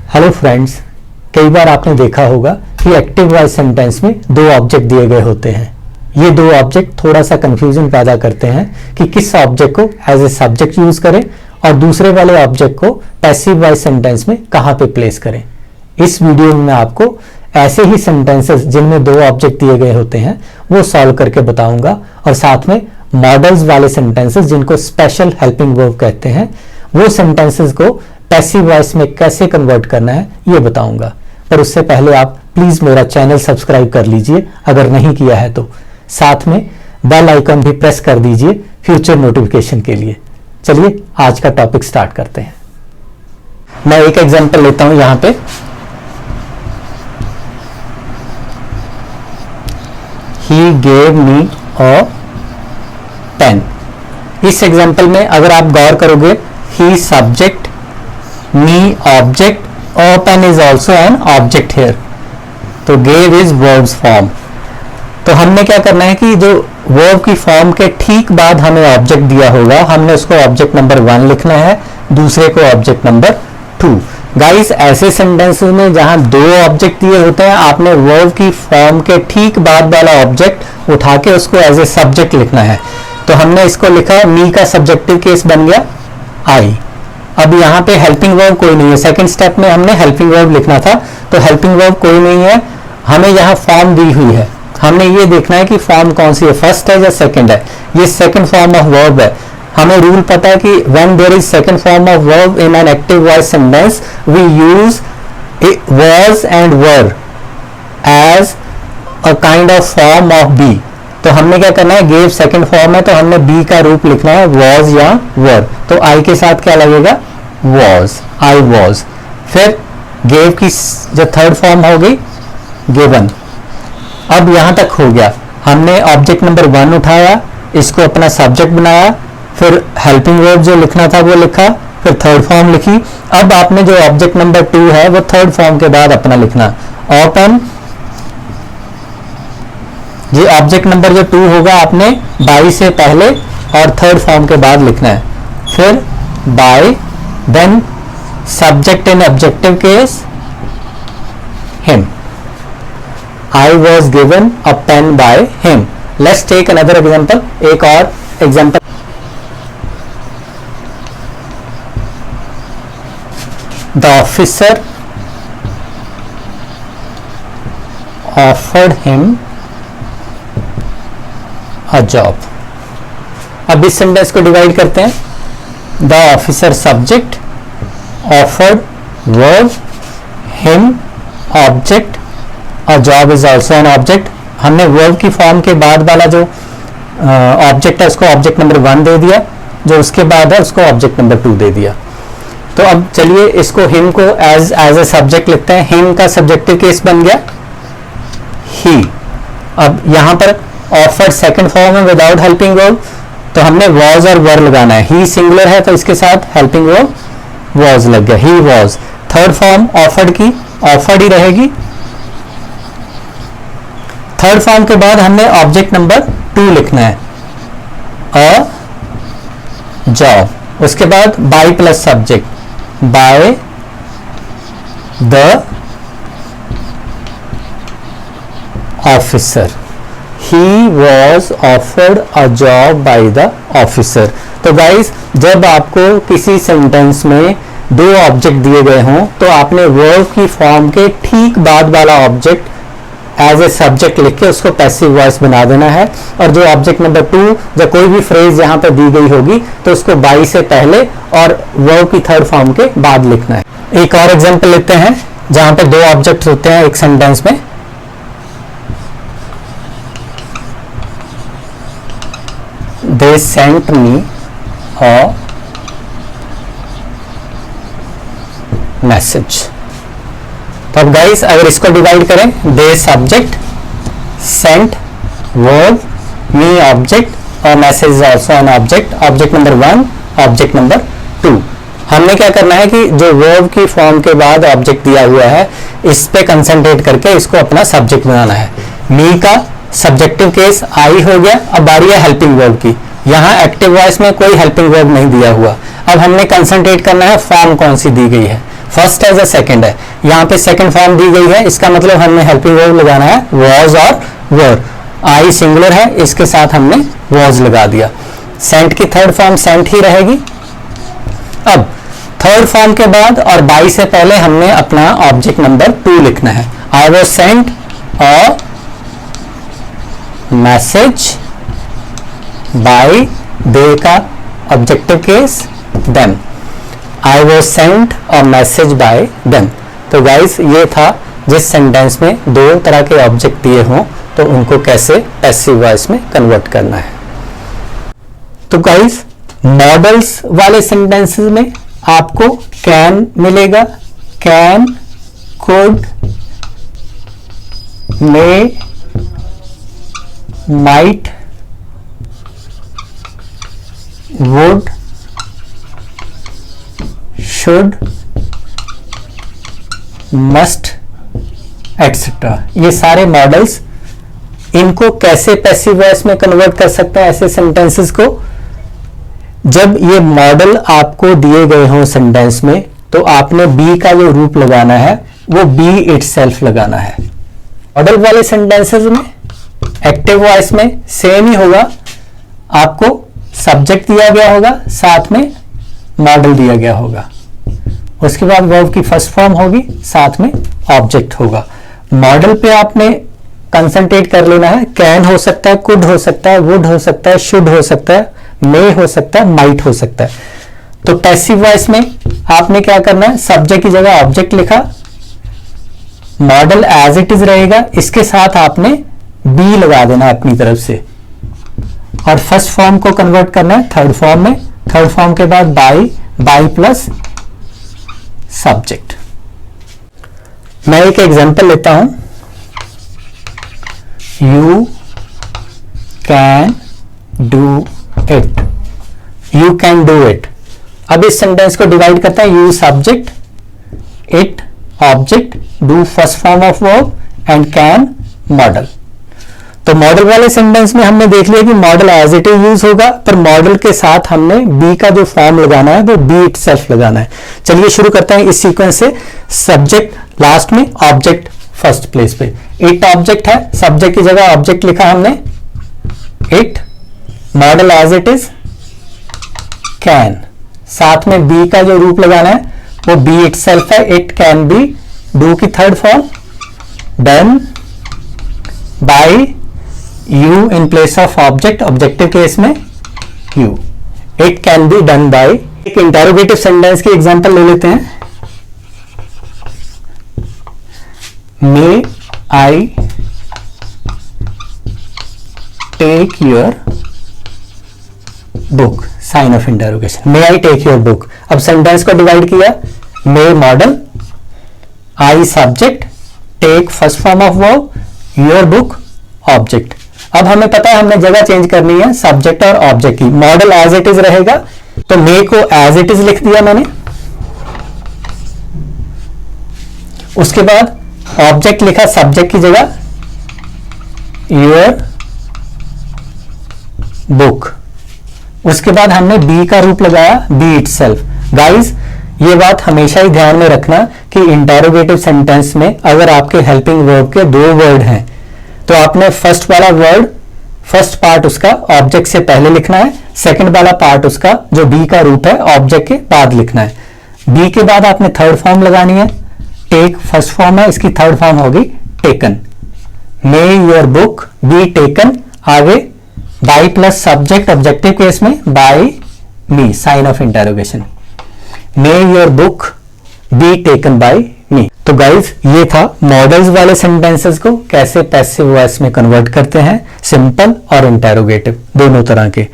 Hello friends, कई बार आपने देखा होगा कि एक्टिव वॉइस सेंटेंस में दो ऑब्जेक्ट दिए गए होते हैं। ये दो ऑब्जेक्ट थोड़ा सा कंफ्यूजन पैदा करते हैं कि किस ऑब्जेक्ट को एज ए सब्जेक्ट यूज करें और दूसरे वाले ऑब्जेक्ट को पैसिव वॉइस सेंटेंस में कहां पे प्लेस करें। इस वीडियो में मैं आपको ऐसे ही सेंटेंसेस जिनमें दो ऑब्जेक्ट दिए गए होते हैं वो सॉल्व करके बताऊंगा और साथ में मॉडल्स वाले सेंटेंसेस जिनको स्पेशल हेल्पिंग वर्ब कहते हैं वो सेंटेंसेस को पैसिव वॉइस में कैसे कन्वर्ट करना है ये बताऊंगा। पर उससे पहले आप प्लीज मेरा चैनल सब्सक्राइब कर लीजिए अगर नहीं किया है तो, साथ में बेल आइकन भी प्रेस कर दीजिए फ्यूचर नोटिफिकेशन के लिए। चलिए आज का टॉपिक स्टार्ट करते हैं। मैं एक एग्जांपल लेता हूं यहां पे। He gave me a pen। इस एग्जांपल में अगर आप गौर करोगे he सब्जेक्ट, me ऑब्जेक्ट और pen is also an object here, तो gave is verbs form। तो हमने क्या करना है कि जो वर्ब की फॉर्म के ठीक बाद हमें ऑब्जेक्ट दिया होगा हमने उसको ऑब्जेक्ट नंबर 1 लिखना है, दूसरे को ऑब्जेक्ट नंबर 2। गाइस ऐसे सेंटेंसेस में जहां दो ऑब्जेक्ट दिए होते हैं आपने वर्ब की फॉर्म के ठीक बाद वाला ऑब्जेक्ट उठा के उसको एज ए सब्जेक्ट लिखना है। तो हमने इसको लिखा मी का सब्जेक्टिव केस बन गया आई। अब यहाँ पे हेल्पिंग वर्ब कोई नहीं है, सेकंड स्टेप में हमने हेल्पिंग वर्ब लिखना था तो हेल्पिंग वर्ब कोई नहीं है, हमें यहाँ फॉर्म दी हुई है। हमने ये देखना है कि फॉर्म कौन सी है, फर्स्ट है या सेकंड है। ये सेकंड फॉर्म ऑफ वर्ब है। हमें रूल पता है कि when there is second form of verb in an active voice sentence we use was and were as a kind of form of be। तो हमने क्या करना है, gave सेकंड फॉर्म है तो हमने be का रूप लिखना है was या were। तो I के साथ क्या लगेगा, was, I was। फिर gave की जो थर्ड फॉर्म हो गई given। अब यहां तक हो गया, हमने ऑब्जेक्ट नंबर 1 उठाया, इसको अपना सब्जेक्ट बनाया, फिर हेल्पिंग वर्ब जो लिखना था वो लिखा, फिर थर्ड फॉर्म लिखी। अब आपने जो ऑब्जेक्ट नंबर 2 है वो थर्ड फॉर्म के बाद अपना लिखना, ओपन। ये ऑब्जेक्ट नंबर जो 2 होगा आपने बाई से पहले और थर्ड फॉर्म के बाद लिखना है। फिर by, then subject in objective case him. I was given a pen by him। Let's take another example। एक और example, the officer offered him a job। अब इस सेंटेंस को डिवाइड करते हैं। the officer subject, offered verb, him object और job is also an object. हमने verb की फॉर्म के बाद वाला जो ऑब्जेक्ट है उसको ऑब्जेक्ट नंबर 1 दे दिया, जो उसके बाद है उसको ऑब्जेक्ट नंबर 2 दे दिया। तो अब चलिए इसको हिम को एज ए सब्जेक्ट लिखते हैं। हिम का सब्जेक्टिव केस बन गया ही। अब यहां पर ऑफर्ड सेकंड फॉर्म है विदाउट हेल्पिंग वर्ब, तो हमने वॉज और वर लगाना है। ही सिंगुलर है तो इसके साथ हेल्पिंग वर्ब वॉज लग गया, he was. Third form offered की ऑफर्ड ही रहेगी। थर्ड फॉर्म के बाद हमने ऑब्जेक्ट नंबर 2 लिखना है, अ जॉब। उसके बाद by plus subject, by the officer. He was offered a job by the officer. तो गाइस जब आपको किसी सेंटेंस में दो ऑब्जेक्ट दिए गए हों तो आपने वर्ब की फॉर्म के ठीक बाद वाला ऑब्जेक्ट एज ए सब्जेक्ट लिख के उसको पैसिव वॉइस बना देना है, और जो ऑब्जेक्ट नंबर 2 जब कोई भी फ्रेज यहां पर दी गई होगी तो उसको बाई से पहले और वर्ब की थर्ड फॉर्म के बाद लिखना है। एक और एग्जांपल लेते हैं जहां पर दो ऑब्जेक्ट होते हैं एक सेंटेंस में। They sent me a message. तो अब गाइस अगर इसको डिवाइड करें, दे सब्जेक्ट, सेंट वर्ब, मी ऑब्जेक्ट और message is also an object. Object number 1, object number 2। हमने क्या करना है कि जो वर्ब की फॉर्म के बाद ऑब्जेक्ट दिया हुआ है इस पे कंसंट्रेट करके इसको अपना सब्जेक्ट बनाना है। मी का सब्जेक्टिव केस आई हो गया। अब बारी है हेल्पिंग वर्ब की। यहाँ एक्टिव वॉइस में कोई हेल्पिंग वर्ब नहीं दिया हुआ। अब हमने कंसंट्रेट करना है फॉर्म कौन सी दी गई है। फर्स्ट है या सेकंड है, यहाँ पे सेकंड फॉर्म दी गई है, इसका मतलब हमने हेल्पिंग वर्ब लगाना है वॉज और वर। आई सिंगुलर है, इसके साथ हमने वॉज लगा दिया। सेंट की थर्ड फॉर्म सेंट ही रहेगी। अब थर्ड फॉर्म के बाद और बाई से पहले हमने अपना ऑब्जेक्ट नंबर 2 लिखना है। I was sent a message by, they का objective case them, I was sent a message by them. तो गाइस ये था जिस सेंटेंस में दो तरह के ऑब्जेक्ट दिए हों तो उनको कैसे पैसिव वॉइस में कन्वर्ट करना है। तो गाइस मॉडल्स वाले सेंटेंसेस में आपको कैन मिलेगा, can, could, may, might, would, should, must etcetera. ये सारे मॉडल्स, इनको कैसे पैसिव वॉइस में कन्वर्ट कर सकते हैं ऐसे सेंटेंसेस को। जब ये मॉडल आपको दिए गए हों सेंटेंस में तो आपने बी का जो रूप लगाना है वो बी इटसेल्फ लगाना है। मॉडल वाले सेंटेंसेस में एक्टिव वॉइस में सेम ही होगा, आपको सब्जेक्ट दिया गया होगा, साथ में मॉडल दिया गया होगा, उसके बाद वर्ब की फर्स्ट फॉर्म होगी, साथ में ऑब्जेक्ट होगा। मॉडल पे आपने कंसंट्रेट कर लेना है। कैन हो सकता है, कुड हो सकता है, वुड हो सकता है, शुड हो सकता है, मे हो सकता है, माइट हो सकता है। तो पैसिव वॉइस में आपने क्या करना है, सब्जेक्ट की जगह ऑब्जेक्ट लिखा, मॉडल एज इट इज रहेगा, इसके साथ आपने बी लगा देना है अपनी तरफ से, और फर्स्ट फॉर्म को कन्वर्ट करना है थर्ड फॉर्म में। थर्ड फॉर्म के बाद बाई, बाई प्लस सब्जेक्ट। मैं एक एग्जांपल लेता हूं, you can do it, you can do it. अब इस सेंटेंस को डिवाइड करते हैं, you subject, it object, do first form of verb and can modal. तो मॉडल वाले सेंटेंस में हमने देख लिया कि modal as it is use होगा, पर मॉडल के साथ हमने बी का जो फॉर्म लगाना है वो बी इटसेल्फ लगाना है। चलिए शुरू करते हैं इस सीक्वेंस से। सब्जेक्ट लास्ट में, ऑब्जेक्ट फर्स्ट प्लेस पे। इट ऑब्जेक्ट है, सब्जेक्ट की जगह ऑब्जेक्ट लिखा हमने it, modal as it is can, साथ में बी का जो रूप लगाना है वो बी इटसेल्फ है, इट कैन बी, डू की third form done, by, you in place of object, objective case में you, it can be done by. एक इंटरोगेटिव सेंटेंस की एग्जांपल ले लेते हैं, मे I take your book, sign of interrogation, may I take your book. अब sentence को divide किया, may modal, I subject, take first form of verb, your book object. अब हमें पता है हमने जगह चेंज करनी है सब्जेक्ट और ऑब्जेक्ट की। मॉडल एज इट इज रहेगा, तो मे को एज इट इज लिख दिया मैंने, उसके बाद ऑब्जेक्ट लिखा सब्जेक्ट की जगह योर बुक, उसके बाद हमने बी का रूप लगाया बी इटसेल्फ। गाइस ये बात हमेशा ही ध्यान में रखना कि इंटरोगेटिव सेंटेंस में अगर आपके हेल्पिंग वर्ब के दो वर्ड हैं तो आपने फर्स्ट वाला वर्ड, फर्स्ट पार्ट उसका ऑब्जेक्ट से पहले लिखना है, सेकंड वाला पार्ट उसका जो बी का रूप है ऑब्जेक्ट के बाद लिखना है। बी के बाद आपने थर्ड फॉर्म लगानी है, टेक फर्स्ट फॉर्म है, इसकी थर्ड फॉर्म होगी taken, may your book be taken, आगे by plus subject, objective case में by me, sign of interrogation, may your book be taken by me. तो गाइज ये था मॉडल्स वाले सेंटेंसेस को कैसे पैसिव वॉइस में कन्वर्ट करते हैं, सिंपल और इंटरोगेटिव दोनों तरह के।